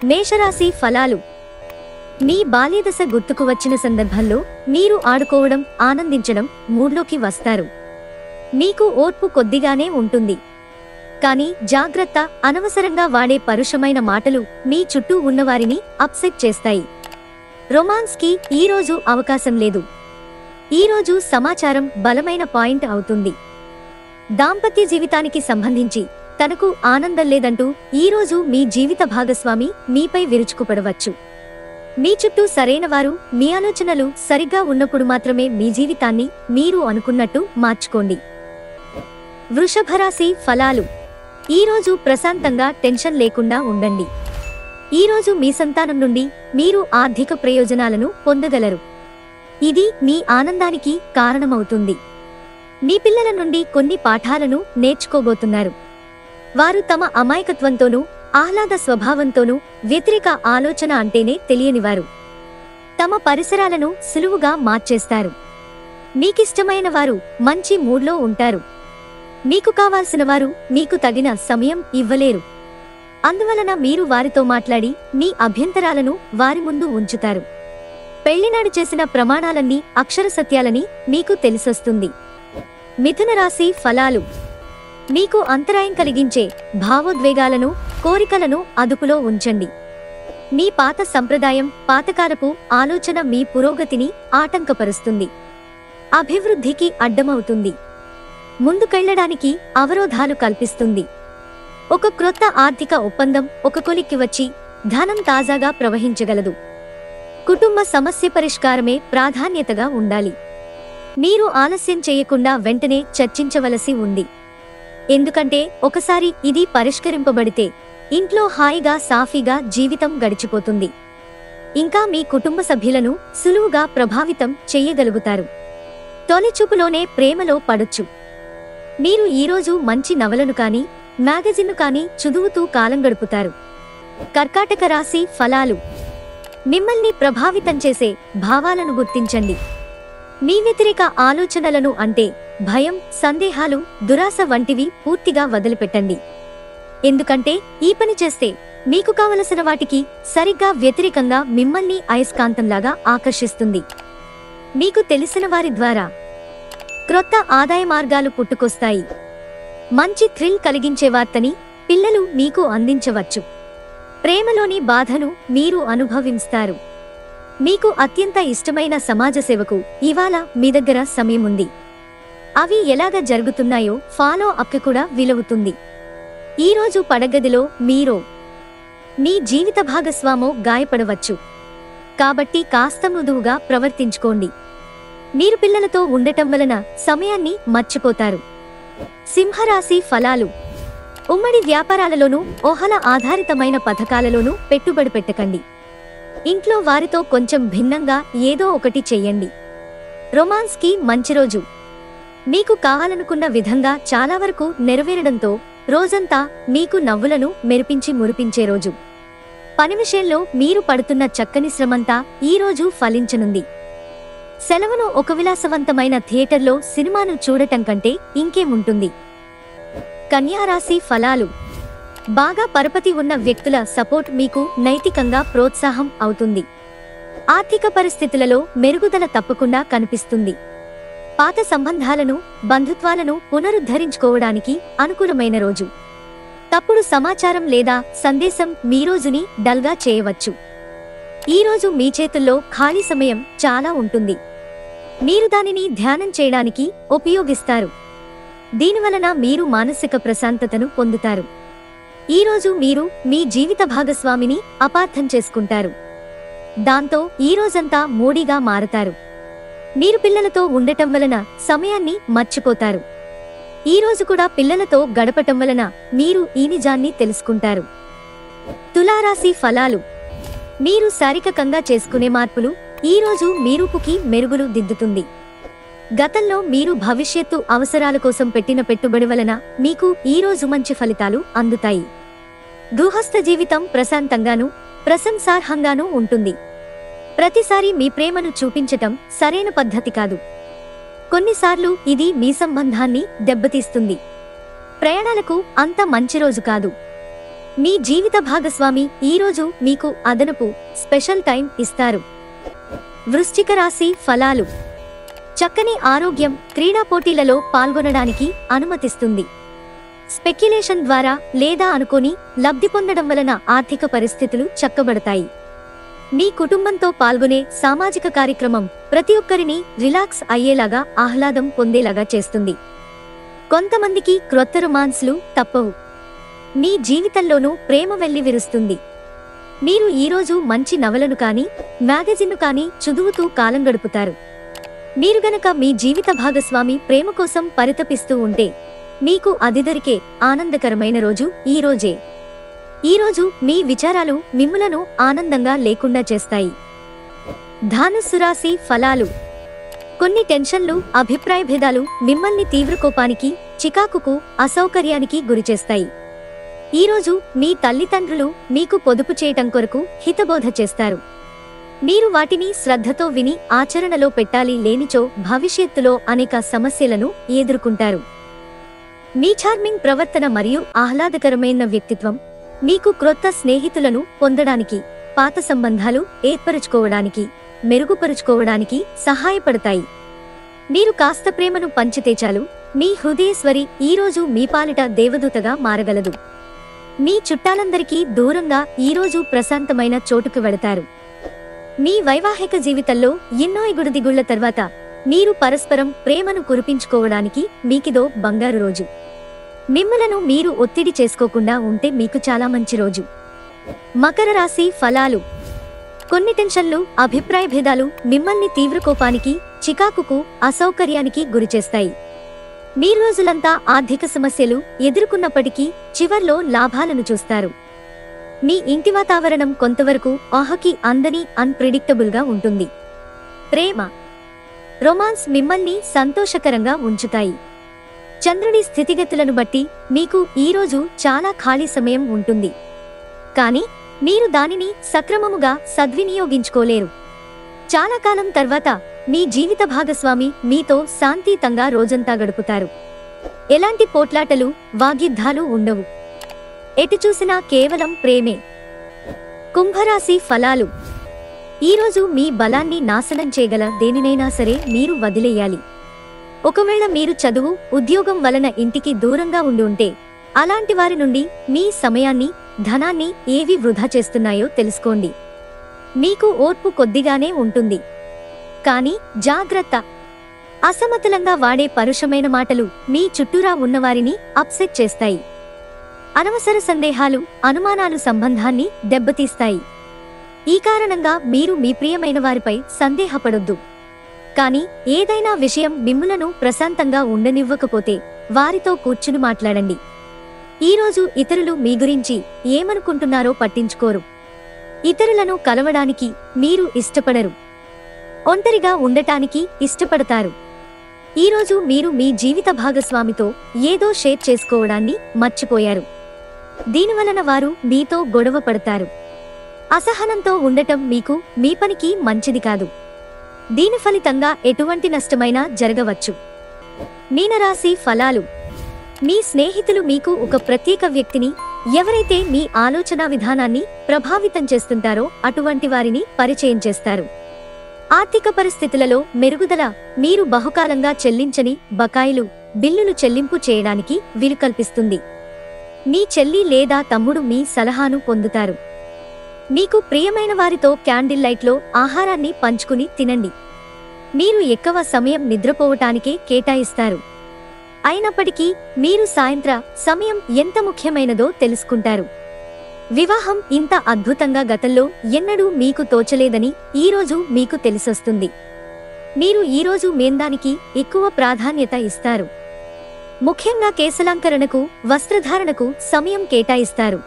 మేషరాశి ఫలాలు. మీ బాల్యదశ గుర్తుకు వచ్చిన సందర్భంలో మీరు ఆడుకోవడం, ఆనందించడం మూడ్లోకి వస్తారు. మీకు ఓర్పు కొద్దిగానే ఉంటుంది. కానీ జాగ్రత్త, అనవసరంగా వాడే పరుషమైన మాటలు మీ చుట్టూ ఉన్నవారిని అప్సెట్ చేస్తాయి. రొమాన్స్కి ఈరోజు అవకాశం లేదు. ఈరోజు సమాచారం బలమైన పాయింట్ అవుతుంది. దాంపత్య జీవితానికి సంబంధించి తనకు ఆనందం లేదంటూ ఈరోజు మీ జీవిత భాగస్వామి మీపై విరుచుకుపడవచ్చు. మీ చుట్టూ సరైనవారు, మీ ఆలోచనలు సరిగ్గా ఉన్నప్పుడు మాత్రమే మీ జీవితాన్ని మీరు అనుకున్నట్టు మార్చుకోండి. వృషభరాశి ఫలాలు. ఈరోజు ప్రశాంతంగా టెన్షన్ లేకుండా ఉండండి. ఈరోజు మీ సంతానం నుండి మీరు ఆర్థిక ప్రయోజనాలను పొందగలరు. ఇది మీ ఆనందానికి కారణమవుతుంది. మీ పిల్లల నుండి కొన్ని పాఠాలను నేర్చుకోబోతున్నారు. వారు తమ అమాయకత్వంతోనూ, ఆహ్లాద స్వభావంతోనూ వ్యతిరేక ఆలోచన అంటేనే తెలియనివారు. తమ పరిసరాలను సులువుగా మార్చేస్తారు. మీకిష్టమైన వారు మంచి మూడ్లో ఉంటారు. మీకు కావాల్సిన వారు మీకు తగిన సమయం ఇవ్వలేరు. అందువలన మీరు వారితో మాట్లాడి మీ అభ్యంతరాలను వారి ముందు ఉంచుతారు. పెళ్లినాడు చేసిన ప్రమాణాలన్నీ అక్షర సత్యాలని మీకు తెలిసొస్తుంది. మిథున రాశి ఫలాలు. మీకు అంతరాయం కలిగించే భావోద్వేగాలను, కోరికలను అదుపులో ఉంచండి. మీ పాత సంప్రదాయం, పాతకాలపు ఆలోచన మీ పురోగతిని ఆటంకపరుస్తుంది. అభివృద్ధికి అడ్డమవుతుంది. ముందుకెళ్లడానికి అవరోధాలు కల్పిస్తుంది. ఒక క్రొత్త ఆర్థిక ఒప్పందం ఒక కొలిక్కి వచ్చి ధనం తాజాగా ప్రవహించగలదు. కుటుంబ సమస్య పరిష్కారమే ప్రాధాన్యతగా ఉండాలి. మీరు ఆలస్యం చేయకుండా వెంటనే చర్చించవలసి ఉంది. ఎందుకంటే ఒకసారి ఇది పరిష్కరింపబడితే ఇంట్లో హాయిగా సాఫీగా జీవితం గడిచిపోతుంది. ఇంకా మీ కుటుంబ సభ్యులను సులువుగా ప్రభావితం చెయ్యగలుగుతారు. తొలిచూపులోనే ప్రేమలో పడొచ్చు. మీరు ఈరోజు మంచి నవలను కానీ, మ్యాగజిన్ను కానీ చదువుతూ కాలం గడుపుతారు. కర్కాటక రాశి ఫలాలు. మిమ్మల్ని ప్రభావితం చేసే భావాలను గుర్తించండి. మీ వ్యతిరేక ఆలోచనలను అంటే భయం, సందేహాలు, దురాశ వంటివి పూర్తిగా వదిలిపెట్టండి. ఎందుకంటే ఈ పని చేస్తే మీకు కావలసిన వాటికి సరిగ్గా వ్యతిరేకంగా మిమ్మల్ని అయస్కాంతంలాగా ఆకర్షిస్తుంది. మీకు తెలిసిన వారి ద్వారా క్రొత్త ఆదాయ మార్గాలు పుట్టుకొస్తాయి. మంచి థ్రిల్ కలిగించే వార్తని పిల్లలు మీకు అందించవచ్చు. ప్రేమలోని బాధను మీరు అనుభవిస్తారు. మీకు అత్యంత ఇష్టమైన సమాజ సేవకు ఇవాళ మీ దగ్గర సమయం ఉంది. అవి ఎలాగ జరుగుతున్నాయో ఫాలో అప్ కూడా వీలవుతుంది. ఈరోజు పడగదిలో మీరో మీ జీవిత భాగస్వామో గాయపడవచ్చు. కాబట్టి కాస్త మృదువుగా ప్రవర్తించుకోండి. మీరు పిల్లలతో ఉండటం వలన సమయాన్ని మర్చిపోతారు. సింహరాశి ఫలాలు. ఉమ్మడి వ్యాపారాలలోనూ, ఊహల ఆధారితమైన పథకాలలోనూ పెట్టుబడి పెట్టకండి. ఇంట్లో వారితో కొంచెం భిన్నంగా ఏదో ఒకటి చెయ్యండి. రొమాన్స్కి మంచి రోజు. మీకు కావాలనుకున్న విధంగా చాలా వరకు నెరవేరడంతో రోజంతా మీకు నవ్వులను మెరిపించి మురిపించే రోజు. పని విషయంలో మీరు పడుతున్న చక్కని శ్రమంతా ఈరోజు ఫలించనుంది. సెలవును ఒక విలాసవంతమైన థియేటర్లో సినిమాను చూడటం కంటే ఇంకేముంటుంది. కన్యారాశి ఫలాలు. బాగా పరపతి ఉన్న వ్యక్తుల సపోర్ట్ మీకు నైతికంగా ప్రోత్సాహం అవుతుంది. ఆర్థిక పరిస్థితులలో మెరుగుదల తప్పకుండా కనిపిస్తుంది. పాత సంబంధాలను, బంధుత్వాలను పునరుద్ధరించుకోవడానికి అనుకూలమైన రోజు. తప్పుడు సమాచారం లేదా సందేశం మీ రోజుని డల్గా చేయవచ్చు. ఈరోజు మీ చేతుల్లో ఖాళీ సమయం చాలా ఉంటుంది. మీరు దానిని ధ్యానం చేయడానికి ఉపయోగిస్తారు. దీనివలన మీరు మానసిక ప్రశాంతతను పొందుతారు. ఈరోజు మీరు మీ జీవిత భాగస్వామిని అపార్థం చేసుకుంటారు. దాంతో ఈరోజంతా మూడీగా మారతారు. మీరు పిల్లలతో ఉండటం వలన సమయాన్ని మర్చిపోతారు. ఈరోజు కూడా పిల్లలతో గడపటం వలన మీరు ఈ నిజాన్ని తెలుసుకుంటారు. తులారాశి ఫలాలు. మీరు శారీరకంగా చేసుకునే మార్పులు ఈరోజు మీ రూపుకి మెరుగులు దిద్దుతుంది. గతంలో మీరు భవిష్యత్తు అవసరాల కోసం పెట్టిన పెట్టుబడి వలన మీకు ఈరోజు మంచి ఫలితాలు అందుతాయి. గృహస్థ జీవితం ప్రశాంతంగానూ, ప్రశంసార్హంగానూ ఉంటుంది. ప్రతిసారి మీ ప్రేమను చూపించటం సరైన పద్ధతి కాదు. కొన్నిసార్లు ఇది మీ సంబంధాన్ని దెబ్బతీస్తుంది. ప్రయాణాలకు అంత మంచి రోజు కాదు. మీ జీవిత భాగస్వామి ఈరోజు మీకు అదనపు స్పెషల్ టైం ఇస్తారు. వృశ్చిక రాశి ఫలాలు. చక్కని ఆరోగ్యం క్రీడా పోటీలలో పాల్గొనడానికి అనుమతిస్తుంది. స్పెక్యులేషన్ ద్వారా లేదా అనుకోని లబ్ధి పొందడం వలన ఆర్థిక పరిస్థితులు చక్కబడతాయి. మీ కుటుంబంతో పాల్గొనే సామాజిక కార్యక్రమం ప్రతి ఒక్కరిని రిలాక్స్ అయ్యేలాగా ఆహ్లాదం పొందేలాగా చేస్తుంది. కొంతమందికి క్రొత్త రొమాన్స్లు తప్పవు. మీ జీవితంలోనూ ప్రేమ వెల్లివిరుస్తుంది. మీరు ఈరోజు మంచి నవలను కానీ మ్యాగజిన్ను కానీ చదువుతూ కాలం గడుపుతారు. మీరు గనక మీ జీవిత భాగస్వామి ప్రేమ కోసం పరితపిస్తూ ఉంటే మీకు అది దొరికే ఆనందకరమైన రోజు ఈరోజే. ఈరోజు మీ విచారాలు మిమ్ములను ఆనందంగా లేకుండా చేస్తాయి. ధనుస్సు రాశి ఫలాలు. కొన్ని టెన్షన్లు, అభిప్రాయ భేదాలు మిమ్మల్ని తీవ్ర కోపానికి, చికాకుకు, అసౌకర్యానికి గురిచేస్తాయి. ఈరోజు మీ తల్లిదండ్రులు మీకు పొదుపు చేయటం కొరకు హితబోధ చేస్తారు. మీరు వాటిని శ్రద్ధతో విని ఆచరణలో పెట్టాలి, లేనిచో భవిష్యత్తులో అనేక సమస్యలను ఎదుర్కొంటారు. మీ చార్మింగ్ ప్రవర్తన మరియు ఆహ్లాదకరమైన వ్యక్తిత్వం మీకు క్రొత్త స్నేహితులను పొందడానికి, పాత సంబంధాలు ఏర్పరుచుకోవడానికి, మెరుగుపరుచుకోవడానికి సహాయపడతాయి. మీరు కాస్త ప్రేమను పంచితే చాలు, మీ హృదయేశ్వరి ఈరోజు మీ పాలిట దేవదూతగా మారగలదు. మీ చుట్టాలందరికీ దూరంగా ఈరోజు ప్రశాంతమైన చోటుకు వెళతారు. మీ వైవాహిక జీవితంలో ఎన్నో ఎగుడుదిగుళ్ల తర్వాత మీరు పరస్పరం ప్రేమను కురిపించుకోవడానికి మీకిదో బంగారు రోజు. మిమ్మలను మీరు ఒత్తిడి చేసుకోకుండా ఉంటే మీకు చాలా మంచి రోజు. మకర రాశి ఫలాలు. కొన్ని టెన్షన్లు, అభిప్రాయ భేదాలు మిమ్మల్ని తీవ్ర కోపానికి, చికాకుకు, అసౌకర్యానికి గురిచేస్తాయి. మీ రోజులంతా ఆర్థిక సమస్యలు ఎదుర్కొన్నప్పటికీ చివర్లో లాభాలను చూస్తారు. మీ ఇంటి వాతావరణం కొంతవరకు ఆహకి అందని అన్ప్రెడిక్టబుల్ గా ఉంటుంది. ప్రేమ, రొమాన్స్ మిమ్మల్ని సంతోషకరంగా ఉంచుతాయి. చంద్రుడి స్థితిగతులను బట్టి మీకు ఈరోజు చాలా ఖాళీ సమయం ఉంటుంది. కానీ మీరు దానిని సక్రమముగా సద్వినియోగించుకోలేరు. చాలా కాలం తర్వాత మీ జీవిత భాగస్వామి మీతో శాంతియుతంగా రోజంతా గడుపుతారు. ఎలాంటి పోట్లాటలు, వాగ్యుద్ధాలు ఉండవు. ఎటు చూసినా కేవలం ప్రేమే. కుంభరాశి ఫలాలు. ఈరోజు మీ బలాన్ని నాశనం చేయగల దేనినైనా సరే మీరు వదిలేయాలి. ఒకవేళ మీరు చదువు, ఉద్యోగం వలన ఇంటికి దూరంగా ఉండి ఉంటే అలాంటి వారి నుండి మీ సమయాన్ని, ధనాన్ని ఏవి వృధా చేస్తున్నాయో తెలుసుకోండి. మీకు ఓర్పు కొద్దిగానే ఉంటుంది. కానీ జాగ్రత్త, అసమతులంగా వాడే పరుషమైన మాటలు మీ చుట్టూరా ఉన్నవారిని అప్సెట్ చేస్తాయి. అనవసర సందేహాలు, అనుమానాలు సంబంధాన్ని దెబ్బతీస్తాయి. ఈ కారణంగా మీరు మీ ప్రియమైన వారిపై సందేహపడొద్దు. కానీ ఏదైనా విషయం మిమ్ములను ప్రశాంతంగా ఉండనివ్వకపోతే వారితో కూర్చుని మాట్లాడండి. ఈరోజు ఇతరులు మీ గురించి ఏమనుకుంటున్నారో పట్టించుకోరు. ఇతరులను కలవడానికి మీరు ఇష్టపడరు. ఒంటరిగా ఉండటానికి ఇష్టపడతారు. ఈరోజు మీరు మీ జీవిత భాగస్వామితో ఏదో షేర్ చేసుకోవడాన్ని మర్చిపోయారు. దీనివలన వారు మీతో గొడవ పడతారు. అసహనంతో ఉండటం మీకు, మీ పనికి మంచిది కాదు. దీని ఫలితంగా ఎటువంటి నష్టమైనా జరగవచ్చు. మీనరాశి ఫలాలు. మీ స్నేహితులు మీకు ఒక ప్రత్యేక వ్యక్తిని, ఎవరైతే మీ ఆలోచనా విధానాన్ని ప్రభావితం చేస్తుంటారో అటువంటి వారిని పరిచయం చేస్తారు. ఆర్థిక పరిస్థితులలో మెరుగుదల, మీరు బహుకాలంగా చెల్లించని బకాయిలు, బిల్లులు చెల్లింపు చేయడానికి వీలు కల్పిస్తుంది. మీ చెల్లి లేదా తమ్ముడు మీ సలహాను పొందుతారు. మీకు ప్రియమైన వారితో క్యాండిల్ లైట్లో ఆహారాన్ని పంచుకుని తినండి. మీరు ఎక్కువ సమయం నిద్రపోవటానికే కేటాయిస్తారు. అయినప్పటికీ మీరు సాయంత్ర సమయం ఎంత ముఖ్యమైనదో తెలుసుకుంటారు. వివాహం ఇంత అద్భుతంగా గతంలో ఎన్నడూ మీకు తోచలేదని ఈరోజు మీకు తెలిసొస్తుంది. మీరు ఈరోజు మేందానికి ఎక్కువ ప్రాధాన్యత ఇస్తారు. ముఖ్యంగా కేశలంకరణకు, వస్త్రధారణకు సమయం కేటాయిస్తారు.